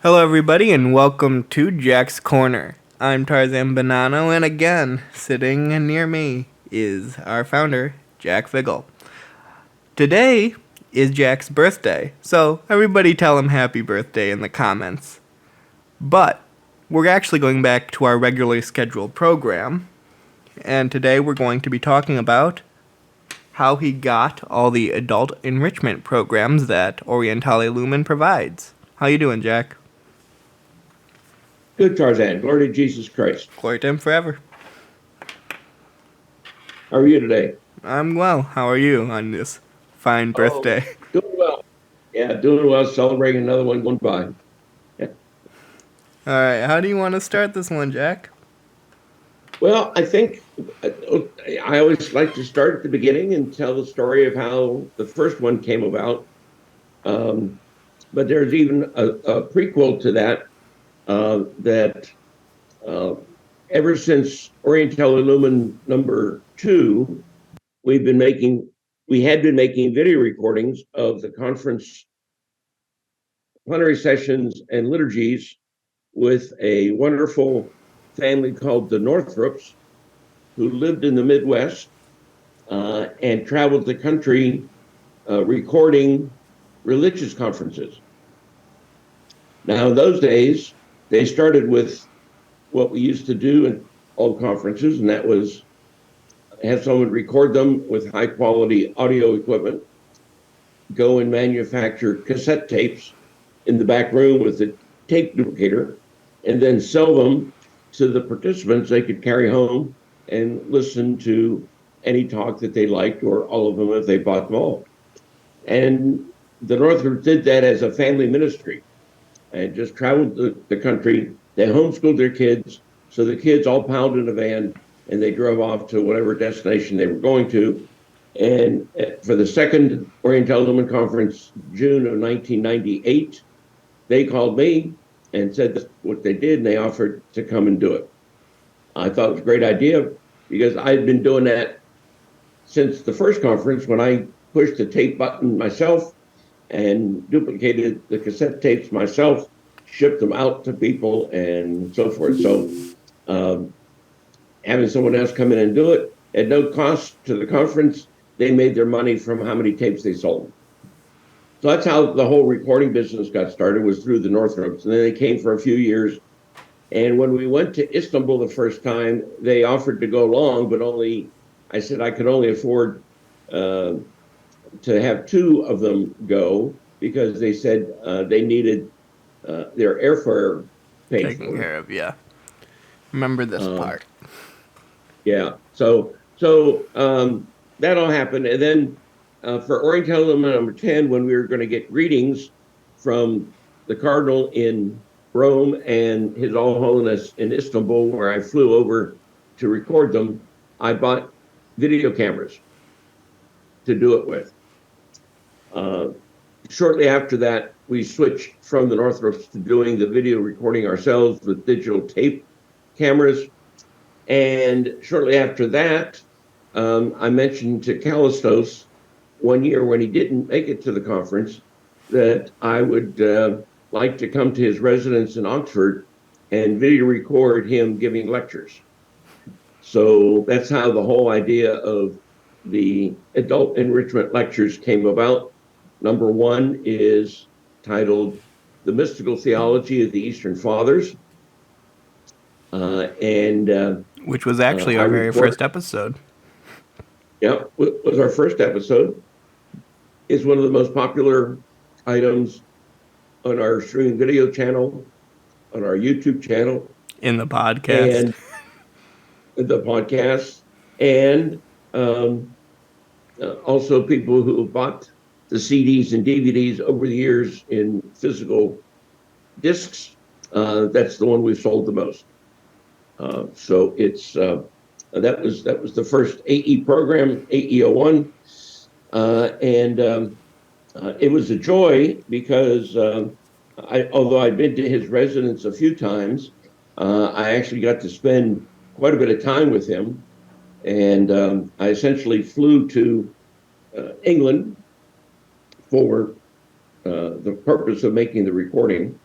Hello, everybody, and welcome to Jack's Corner. I'm Tarzan Bonanno, and again, sitting near me is our founder, Jack Figgle. Today is Jack's birthday, so everybody tell him happy birthday in the comments. But we're actually going back to our regularly scheduled program, and today we're going to be talking about how he got all the adult enrichment programs that Orientale Lumen provides. How you doing, Jack? Good, Tarzan. Glory to Jesus Christ. Glory to him forever. How are you today? I'm well. How are you on this fine Oh, birthday? doing well. Yeah, doing well. Celebrating another one going by. Yeah. All right, how do you want to start this one, Jack? Well, I think I always like to start at the beginning and tell the story of how the first one came about. Um, but there's even a prequel to that uh, ever since Oriental Lumen number 2, we've been making we had been making video recordings of the conference plenary sessions and liturgies with a wonderful family called the Northrops, who lived in the Midwest and traveled the country recording religious conferences. Now, in those days, they started with what we used to do in all conferences, and that was have someone record them with high quality audio equipment, go and manufacture cassette tapes in the back room with the tape duplicator, and then sell them to the participants they could carry home and listen to any talk that they liked, or all of them if they bought them all. And the Northers did that as a family ministry and just traveled the country. They homeschooled their kids. So the kids all piled in a van and they drove off to whatever destination they were going to. And for the second Oriental Lumen Conference, June of 1998, they called me and said that's what they did, and they offered to come and do it. I thought it was a great idea because I had been doing that since the first conference when I pushed the tape button myself and duplicated the cassette tapes myself, shipped them out to people, and so forth. So um, having someone else come in and do it at no cost to the conference, they made their money from how many tapes they sold. So that's how the whole recording business got started, was through the Northrops. And then they came for a few years. And when we went to Istanbul the first time, they offered to go along, but I said I could only afford uh, to have two of them go because they said they needed their airfare paid Taking for. care of, yeah. Remember this Um, part. yeah. So that all happened. And then for Oriental number 10, when we were going to get greetings from the Cardinal in Rome and His All Holiness in Istanbul, where I flew over to record them, I bought video cameras to do it with. Uh, Shortly after that, we switched from the Northrops to doing the video recording ourselves with digital tape cameras. And shortly after that, I mentioned to Callistos one year when he didn't make it to the conference that I would like to come to his residence in Oxford and video record him giving lectures. So that's how the whole idea of the adult enrichment lectures came about. Number one is titled The Mystical Theology of the Eastern Fathers. And Which was actually I our very record, first episode. yeah, was our first episode. It's one of the most popular items on our streaming video channel, on our YouTube channel, In the podcast. and the podcast. And um, also people who have bought the CDs and DVDs over the years in physical discs. That's the one we've sold the most. So it's that was the first AE program, AE01, and it was a joy because although I'd been to his residence a few times, I actually got to spend quite a bit of time with him, and I essentially flew to England for the purpose of making the recording.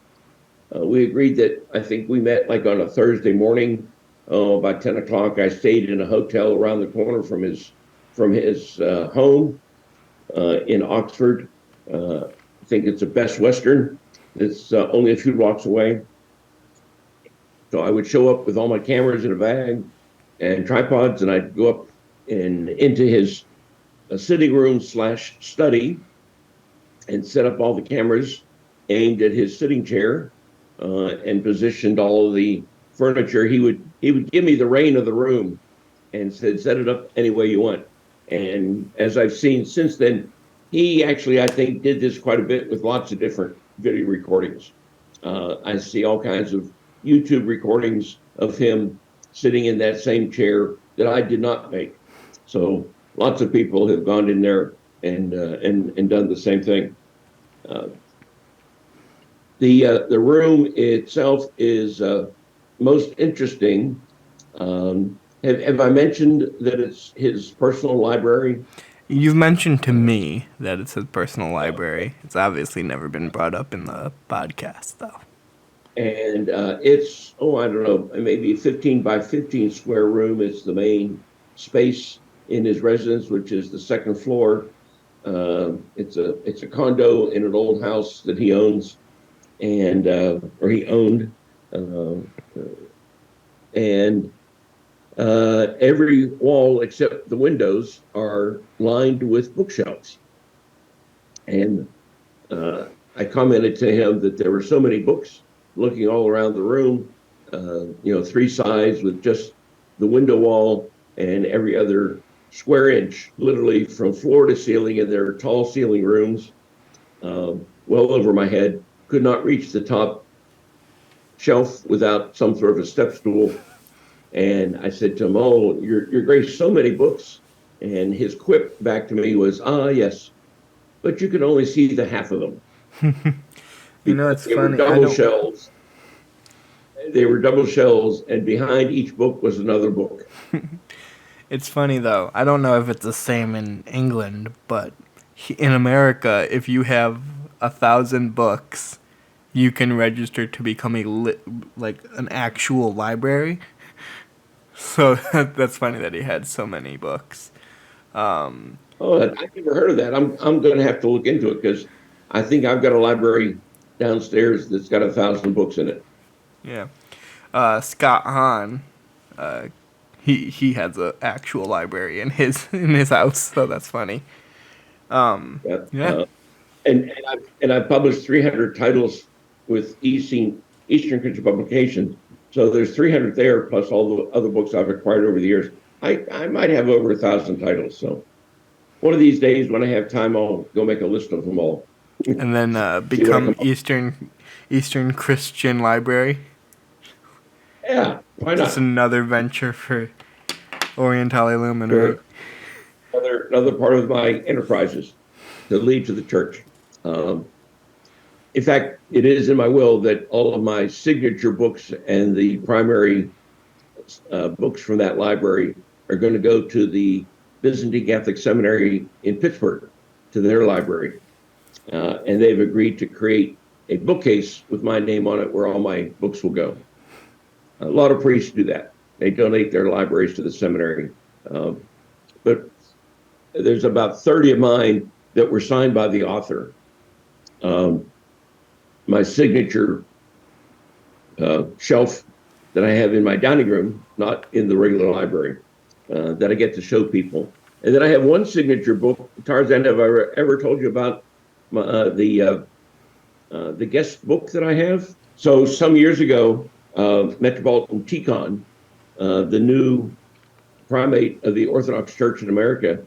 We agreed that I think we met like on a Thursday morning, about 10 o'clock. I stayed in a hotel around the corner from his home in Oxford. I think it's a Best Western. It's only a few blocks away. So I would show up with all my cameras in a bag and tripods, and I'd go up and into his sitting room slash study and set up all the cameras aimed at his sitting chair and positioned all of the furniture. He would give me the reign of the room and said, "Set it up any way you want." And as I've seen since then, he actually, I think, did this quite a bit with lots of different video recordings. I see all kinds of YouTube recordings of him sitting in that same chair that I did not make. So lots of people have gone in there and done the same thing. Uh, the room itself is most interesting. Have I mentioned that it's his personal library? You've mentioned to me that it's his personal library. It's obviously never been brought up in the podcast, though. And it's, I don't know, maybe 15 by 15 square room. It's the main space in his residence, which is the second floor. It's a condo in an old house that he owns, and or he owned, uh, and every wall except the windows are lined with bookshelves. And I commented to him that there were so many books looking all around the room, three sides with just the window wall and every other square inch, literally from floor to ceiling in their tall ceiling rooms, well over my head. Could not reach the top shelf without some sort of a step stool. And I said to him, "Oh, your Grace, so many books." And his quip back to me was, yes, but you can only see the half of them because It's funny. They were double shelves, and behind each book was another book. It's funny though. I don't know if it's the same in England, but in America, if you have 1,000 books, you can register to become like an actual library. So that's funny that he had so many books. I've never heard of that. I'm going to have to look into it because I think I've got a library downstairs that's got 1,000 books in it. Yeah. Scott Hahn, he has an actual library in his house, so that's funny. Yeah. Yeah. I've published 300 titles with Eastern Christian Publications. So there's 300 there, plus all the other books I've acquired over the years. I might have over 1,000 titles. So one of these days, when I have time, I'll go make a list of them all. And then become Eastern Christian Library. Yeah, why not? Just another venture for Orientale Lumen, Sure. right? Another part of my enterprises to lead to the church. In fact, it is in my will that all of my signature books and the primary books from that library are going to go to the Byzantine Catholic Seminary in Pittsburgh, to their library. And they've agreed to create a bookcase with my name on it where all my books will go. A lot of priests do that. They donate their libraries to the seminary. But there's about 30 of mine that were signed by the author. My signature shelf that I have in my dining room, not in the regular library, that I get to show people. And then I have one signature book. Tarzan, have I ever told you about the guest book that I have? So some years ago, Metropolitan Tikhon, the new primate of the Orthodox Church in America,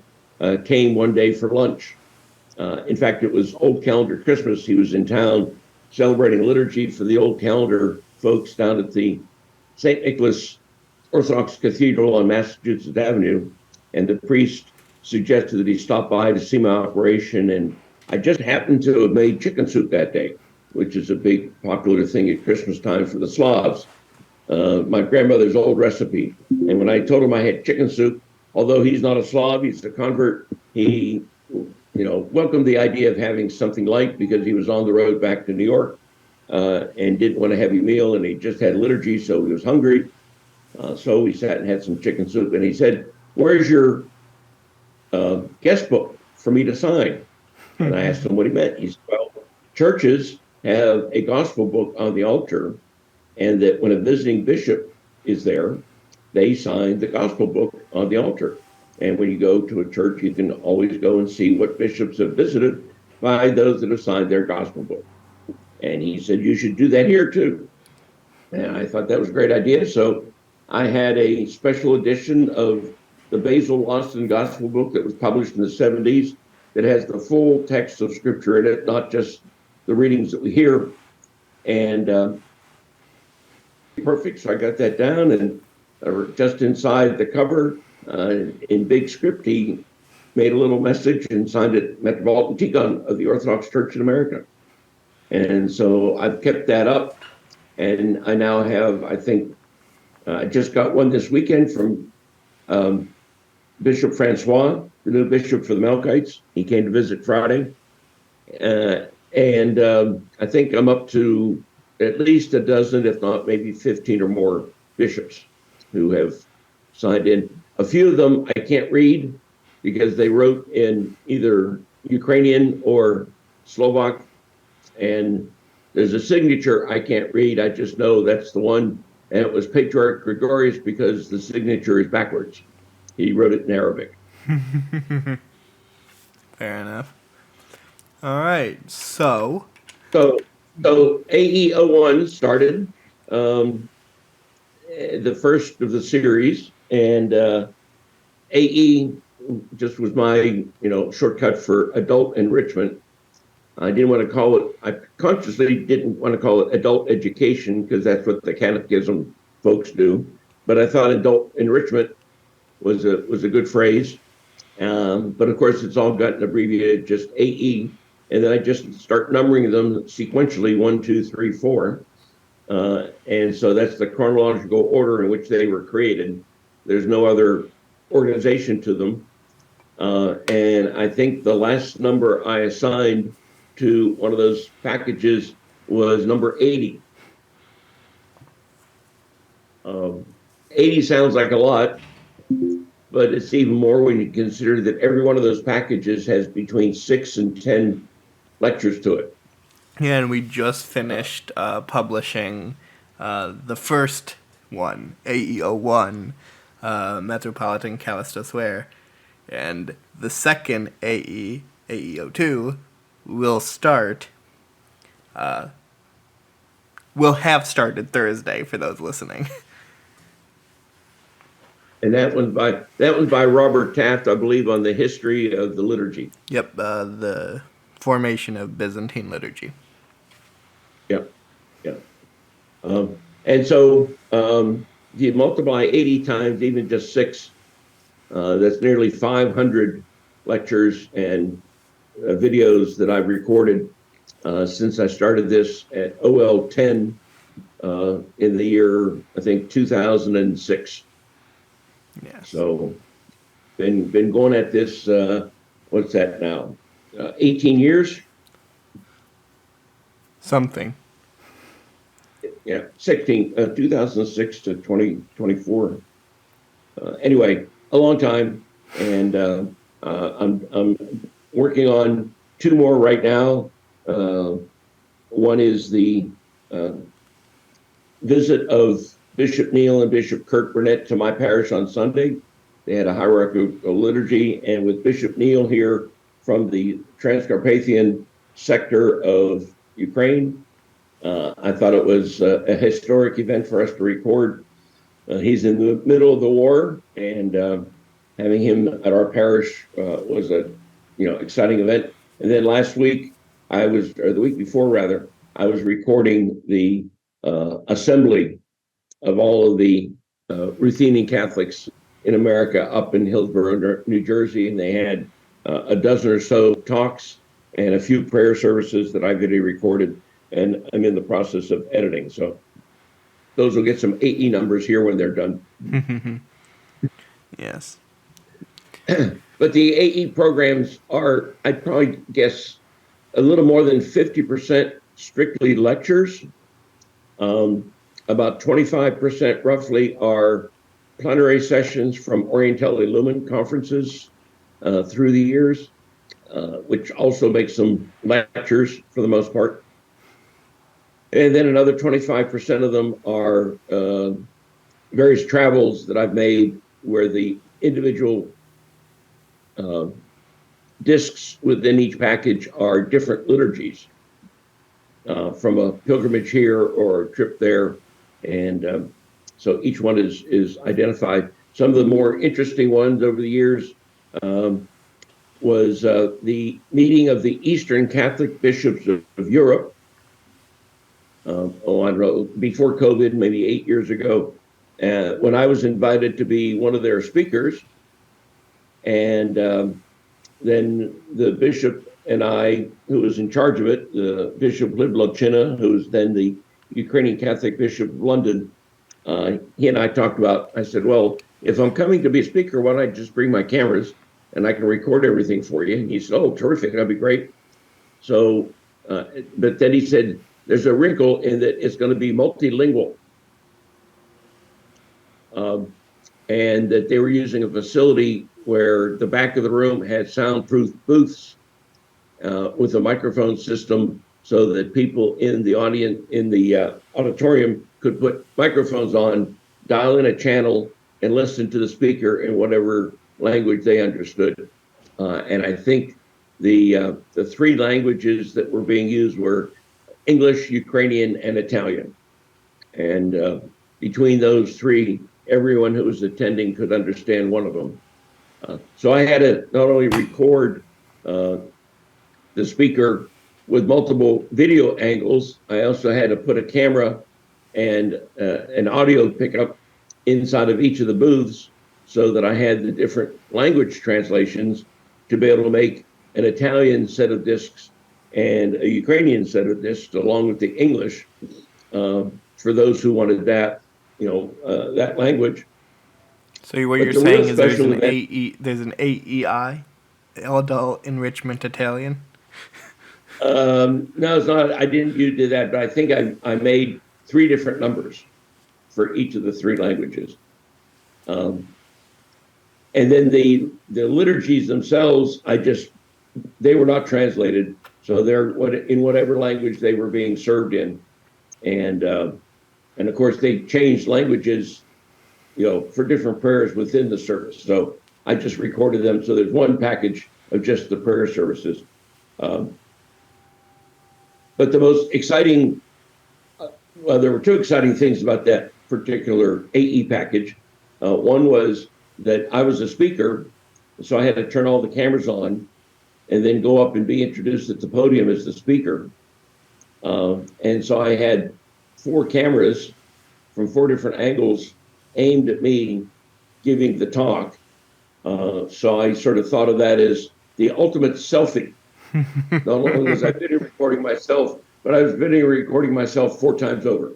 came one day for lunch. In fact, it was Old Calendar Christmas. He was in town celebrating liturgy for the Old Calendar folks down at the St. Nicholas Orthodox Cathedral on Massachusetts Avenue. And the priest suggested that he stop by to see my operation. And I just happened to have made chicken soup that day, which is a big popular thing at Christmas time for the Slavs. My grandmother's old recipe. And when I told him I had chicken soup, although he's not a Slav, he's a convert, he welcomed the idea of having something light because he was on the road back to New York. and didn't want a heavy meal, and he just had liturgy, so he was hungry. So we sat and had some chicken soup, and he said, "Where's your guest book for me to sign?" And I asked him what he meant. He said, "Well, churches have a gospel book on the altar, and that when a visiting bishop is there, they sign the gospel book on the altar. And when you go to a church, you can always go and see what bishops have visited by those that have signed their gospel book." And he said, "You should do that here too." And I thought that was a great idea. So I had a special edition of the Basil Austin Gospel book that was published in the 70s that has the full text of scripture in it, not just the readings that we hear. And perfect. So I got that down, and just inside the cover, in big script, he made a little message and signed it Metropolitan Tikhon of the Orthodox Church in America. And so I've kept that up, and I now have, I think, I just got one this weekend from Bishop Francois, the new bishop for the Melkites. He came to visit Friday. And I think I'm up to at least a dozen, if not maybe 15 or more bishops who have signed in. A few of them I can't read because they wrote in either Ukrainian or Slovak, and there's a signature I can't read. I just know that's the one, and it was Patriarch Gregorius because the signature is backwards. He wrote it in Arabic. Fair enough. All right, so so AE01 started, the first of the series, and AE just was my shortcut for adult enrichment. I didn't want to call it. I consciously didn't want to call it adult education because that's what the catechism folks do. But I thought adult enrichment was a good phrase. But of course, it's all gotten abbreviated just AE, and then I just start numbering them sequentially 1, 2, 3, 4. And so that's the chronological order in which they were created. There's no other organization to them. And I think the last number I assigned to one of those packages was number 80. 80 sounds like a lot, but it's even more when you consider that every one of those packages has between 6 and 10 lectures to it. yeah, and we just finished publishing the first one, AE01, Metropolitan Callistus Ware, and the second AE02, will start. Will have started Thursday for those listening. And that one's by Robert Taft, I believe, on the history of the liturgy. Yep, the formation of Byzantine liturgy. Yeah, yeah. And so you multiply 80 times even just 6, that's nearly 500 lectures and videos that I've recorded since I started this at OL 10 in the year, I think, 2006. Yes. So been going at this, what's that now? 18 years? Something. Yeah, 2006 to 2024. Anyway, a long time, and I'm working on 2 more right now. One is the visit of Bishop Neal and Bishop Kirk Burnett to my parish on Sunday. They had a hierarchical liturgy, and with Bishop Neal here from the Transcarpathian sector of Ukraine, I thought it was a historic event for us to record. He's in the middle of the war, and having him at our parish was a exciting event. And then last week, or the week before rather, I was recording the assembly of all of the Ruthenian Catholics in America up in Hillsborough, New Jersey, and they had a dozen or so talks and a few prayer services that I video recorded, and I'm in the process of editing. So those will get some AE numbers here when they're done. Yes. But the AE programs are, I'd probably guess, a little more than 50% strictly lectures. Um, about 25% roughly are plenary sessions from Oriental Illumin conferences through the years, which also makes them lectures for the most part. And then another 25% of them are various travels that I've made where the individual uh, discs within each package are different liturgies from a pilgrimage here or a trip there. And so each one is identified. Some of the more interesting ones over the years was the meeting of the Eastern Catholic bishops of Europe. I don't know, before COVID, maybe 8 years ago, when I was invited to be one of their speakers. And then the bishop and I, who was in charge of it, Bishop Livlochina, who's then the Ukrainian Catholic Bishop of London, he and I talked about, I said, well, if I'm coming to be a speaker, why don't I just bring my cameras and I can record everything for you? And he said, oh, terrific, that'd be great. So, but then he said, there's a wrinkle in that it's going to be multilingual. Um, and that they were using a facility where the back of the room had soundproof booths with a microphone system so that people in the audience, in the auditorium, could put microphones on, dial in a channel, and listen to the speaker in whatever language they understood. And I think the three languages that were being used were English, Ukrainian, and Italian. And between those three, everyone who was attending could understand one of them. So I had to not only record the speaker with multiple video angles, I also had to put a camera and an audio pickup inside of each of the booths so that I had the different language translations to be able to make an Italian set of discs and a Ukrainian set of discs along with the English for those who wanted that, that language. So what But you're the real saying is special event, there's an AEI, Adult Enrichment Italian. no, it's not. I didn't do that, but I think I made three different numbers for each of the three languages. Um, and then the liturgies themselves, they were not translated, so they're in whatever language they were being served in, and of course they changed languages, for different prayers within the service. So I just recorded them, so there's one package of just the prayer services. Um, but the most exciting, well, there were two exciting things about that particular AE package. One was that I was a speaker, so I had to turn all the cameras on and then go up and be introduced at the podium as the speaker. And so I had four cameras from four different angles aimed at me giving the talk. So I sort of thought of that as the ultimate selfie. Not only was I video recording myself, but I was video recording myself four times over.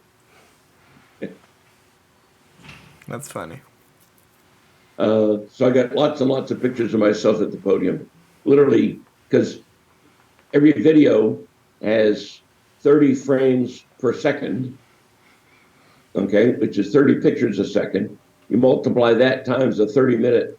That's funny. So I got lots and lots of pictures of myself at the podium, literally, because every video has 30 frames per second, okay, which is 30 pictures a second. You multiply that times a 30-minute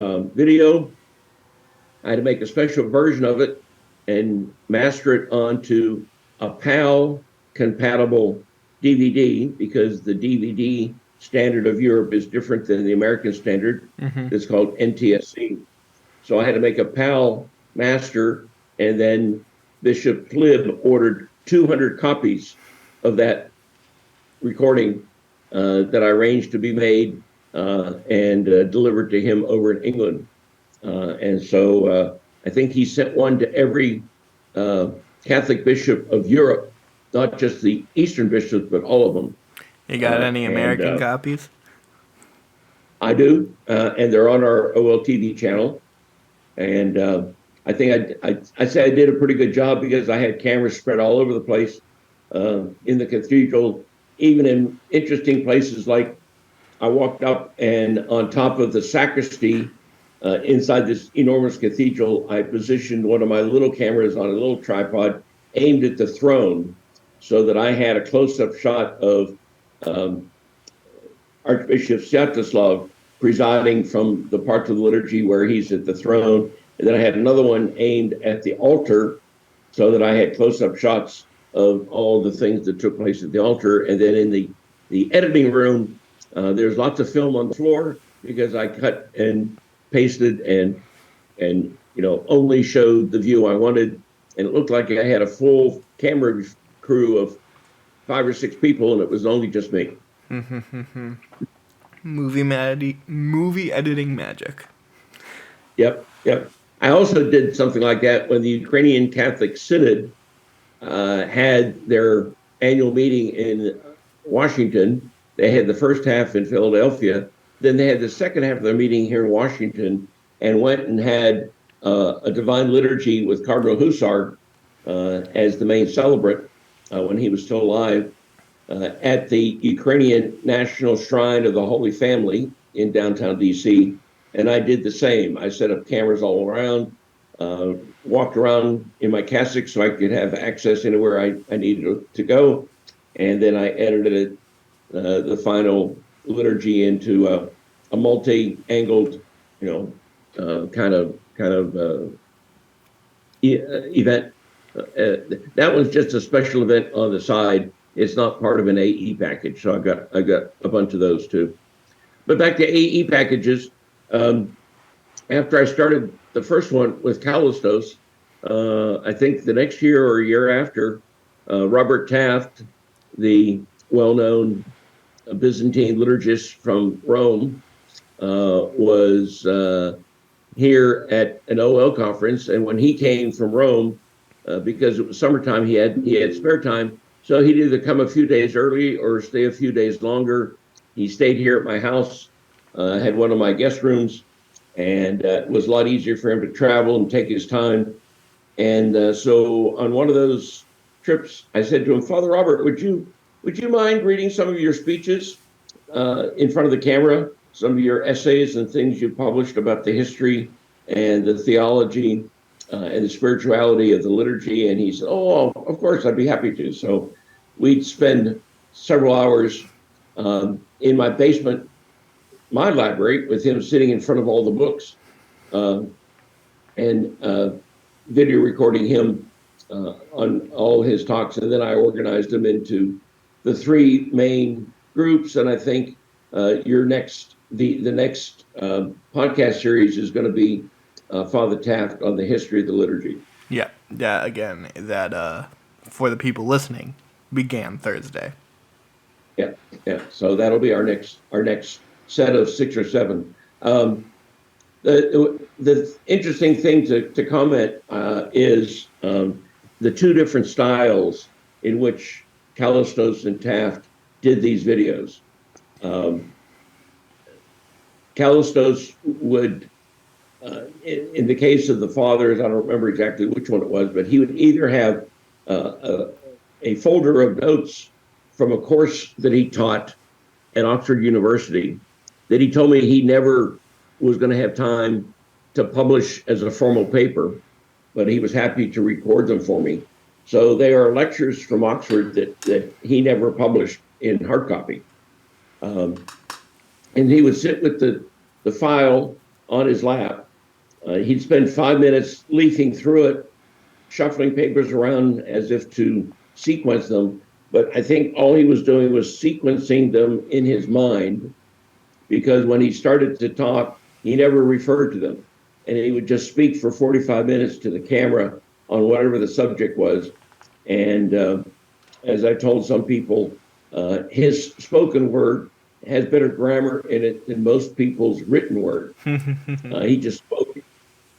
video. I had to make a special version of it and master it onto a PAL compatible DVD because the DVD standard of Europe is different than the American standard. Mm-hmm. It's called NTSC. So I had to make a PAL master, and then Bishop Tlib ordered 200 copies of that recording that I arranged to be made and delivered to him over in England. And so I think he sent one to every Catholic bishop of Europe, not just the Eastern bishops, but all of them. You got any American copies? I do, and they're on our OLTV channel. And I think I say I did a pretty good job because I had cameras spread all over the place in the cathedral, even in interesting places like I walked up and on top of the sacristy inside this enormous cathedral, I positioned one of my little cameras on a little tripod aimed at the throne so that I had a close-up shot of Archbishop Sviatoslav presiding from the part of the liturgy where he's at the throne. And then I had another one aimed at the altar so that I had close-up shots of all the things that took place at the altar. And then in the editing room, there's lots of film on the floor because I cut and pasted and only showed the view I wanted. And it looked like I had a full camera crew of 5 or 6 people, and it was only just me. Movie editing magic. Yep. I also did something like that when the Ukrainian Catholic Synod had their annual meeting in Washington. They had the first half in Philadelphia. Then they had the second half of their meeting here in Washington and went and had a divine liturgy with Cardinal Hussar as the main celebrant when he was still alive at the Ukrainian National Shrine of the Holy Family in downtown D.C. And I did the same. I set up cameras all around, walked around in my cassock so I could have access anywhere I needed to go. And then I edited the final liturgy into a multi-angled, kind of event. That was just a special event on the side. It's not part of an AE package, so I got a bunch of those too. But back to AE packages. After I started the first one with Kallistos, I think the next year or a year after, Robert Taft, the well-known Byzantine liturgist from Rome, was here at an OL conference. And when he came from Rome, because it was summertime, he had spare time. So he'd either come a few days early or stay a few days longer. He stayed here at my house, had one of my guest rooms, and it was a lot easier for him to travel and take his time. And so on one of those trips, I said to him, Father Robert, would you mind reading some of your speeches in front of the camera, some of your essays and things you published about the history and the theology and the spirituality of the liturgy? And he said, oh, of course, I'd be happy to. So we'd spend several hours in my basement, my library, with him sitting in front of all the books and video recording him on all his talks. And then I organized them into the 3 main groups. And I think the next podcast series is going to be Father Taft on the history of the liturgy. Yeah. Again, that for the people listening, began Thursday. Yeah. So that'll be our next set of 6 or 7. The interesting thing to comment is the 2 different styles in which Kallistos and Taft did these videos. Kallistos would, in the case of the fathers, I don't remember exactly which one it was, but he would either have a folder of notes from a course that he taught at Oxford University that he told me he never was going to have time to publish as a formal paper, but he was happy to record them for me. So they are lectures from Oxford that he never published in hard copy. And he would sit with the file on his lap. He'd spend 5 minutes leafing through it, shuffling papers around as if to sequence them. But I think all he was doing was sequencing them in his mind, because when he started to talk, he never referred to them. And he would just speak for 45 minutes to the camera on whatever the subject was. And as I told some people, his spoken word has better grammar in it than most people's written word. He just spoke.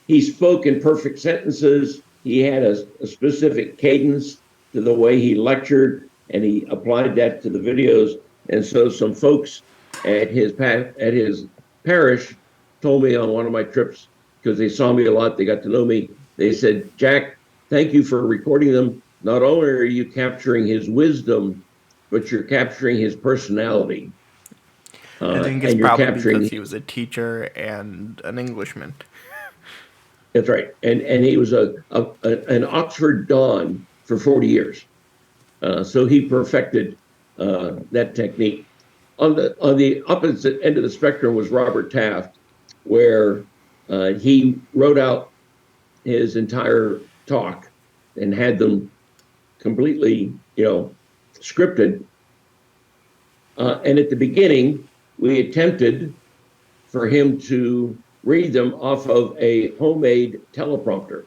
He spoke in perfect sentences. He had a specific cadence to the way he lectured, and he applied that to the videos. And so some folks at his parish told me on one of my trips, because they saw me a lot, they got to know me. They said, "Jack, thank you for recording them. Not only are you capturing his wisdom, but you're capturing his personality, I think it's and you're probably capturing." because he was a teacher and an Englishman. That's right, and he was an Oxford Don for 40 years, so he perfected that technique. On the opposite end of the spectrum was Robert Taft, where he wrote out his entire talk and had them completely, scripted. And at the beginning, we attempted for him to read them off of a homemade teleprompter,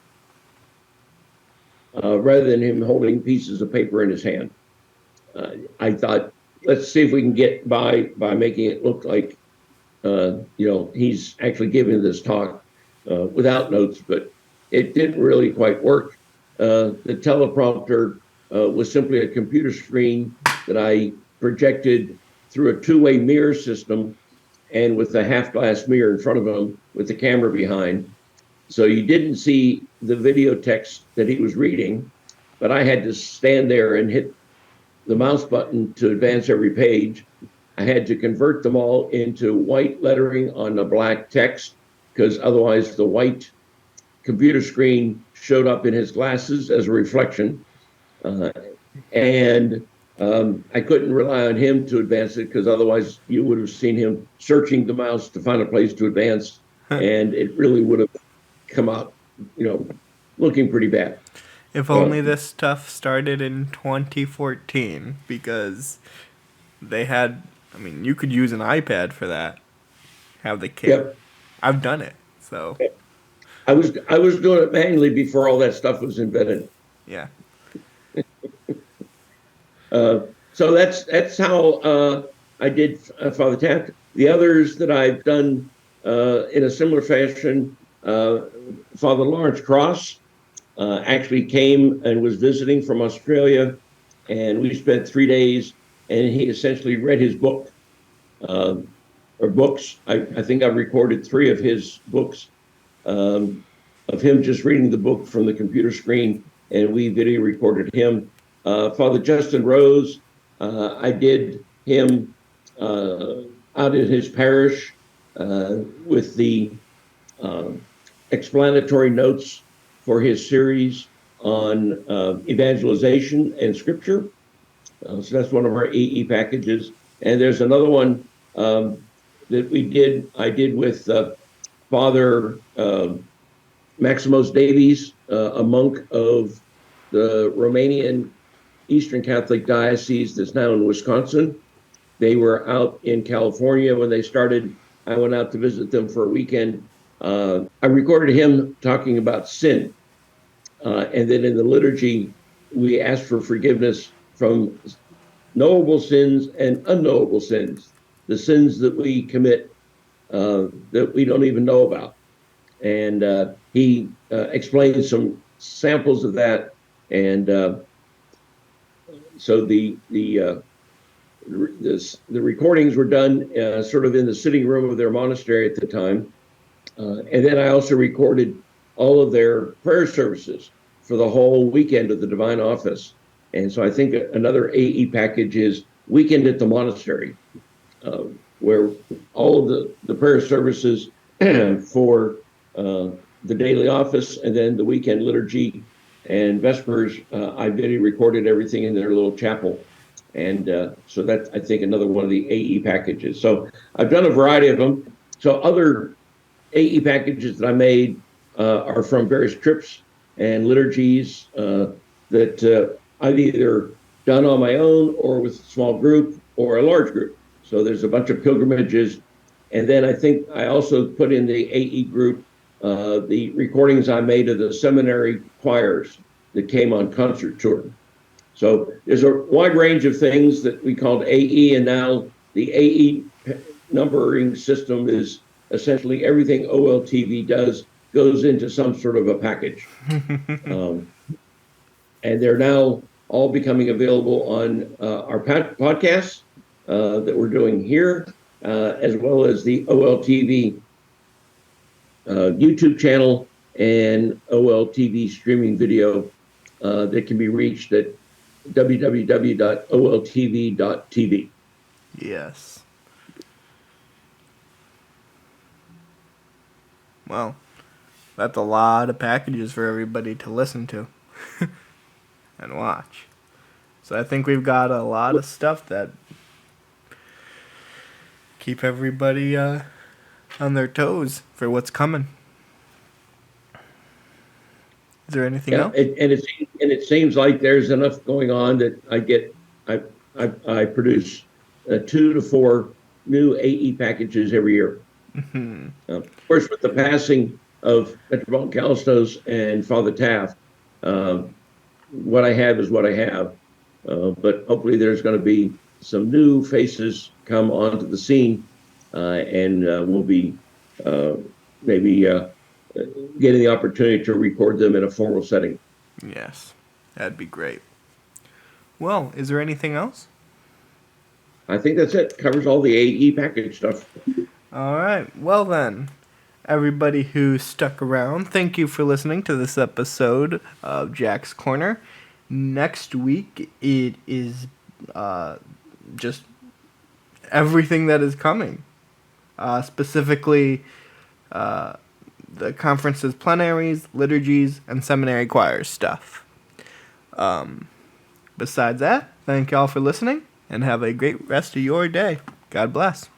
rather than him holding pieces of paper in his hand. I thought, let's see if we can get by making it look like, he's actually giving this talk without notes, but it didn't really quite work. The teleprompter was simply a computer screen that I projected through a two-way mirror system, and with a half-glass mirror in front of him with the camera behind. So you didn't see the video text that he was reading, but I had to stand there and hit the mouse button to advance every page. I had to convert them all into white lettering on the black text, because otherwise the white computer screen showed up in his glasses as a reflection. And I couldn't rely on him to advance it, because otherwise you would have seen him searching the mouse to find a place to advance, and it really would have come out, looking pretty bad. If only this stuff started in 2014, because they had, I mean, you could use an iPad for that. Have the kid. Yep. I've done it, so. I was doing it manually before all that stuff was invented. Yeah. So that's how I did Father Taft. The others that I've done in a similar fashion, Father Lawrence Cross actually came and was visiting from Australia, and we spent 3 days, and he essentially read his book, or books. I think I've recorded 3 of his books, of him just reading the book from the computer screen, and we video recorded him. Father Justin Rose, I did him out in his parish with the explanatory notes for his series on evangelization and scripture. So that's one of our AE packages. And there's another one that I did with Father Maximos Davies, a monk of the Romanian Eastern Catholic Diocese that's now in Wisconsin. They were out in California when they started. I went out to visit them for a weekend. I recorded him talking about sin. And then in the liturgy, we asked for forgiveness from knowable sins and unknowable sins, the sins that we commit that we don't even know about. And he explained some samples of that. And so the recordings were done sort of in the sitting room of their monastery at the time. And then I also recorded all of their prayer services for the whole weekend of the Divine Office. And so I think another AE package is Weekend at the Monastery, where all of the prayer services for the daily office, and then the weekend liturgy and Vespers, I video recorded everything in their little chapel. And so that's, I think, another one of the AE packages. So I've done a variety of them. So other AE packages that I made are from various trips and liturgies that I've either done on my own or with a small group or a large group. So there's a bunch of pilgrimages. And then I think I also put in the AE group the recordings I made of the seminary choirs that came on concert tour. So there's a wide range of things that we called AE, and now the AE numbering system is essentially everything OLTV does goes into some sort of a package. um, and they're now all becoming available on our podcasts that we're doing here, as well as the OLTV YouTube channel and OLTV streaming video that can be reached at www.oltv.tv. Yes. Well, that's a lot of packages for everybody to listen to and watch. So I think we've got a lot of stuff that keep everybody on their toes for what's coming. Is there anything else? And it seems like there's enough going on that I produce 2 to 4 new AE packages every year. Of course, with the passing of Metropolitan Callistos and Father Taft, what I have is what I have. But hopefully, there's going to be some new faces come onto the scene, and we'll be maybe getting the opportunity to record them in a formal setting. Yes, that'd be great. Well, is there anything else? I think that's it. Covers all the AE package stuff. All right. Well, then, everybody who stuck around, thank you for listening to this episode of Jack's Corner. Next week, it is just everything that is coming. Specifically, the conference's plenaries, liturgies, and seminary choirs stuff. Besides that, thank y'all for listening, and have a great rest of your day. God bless.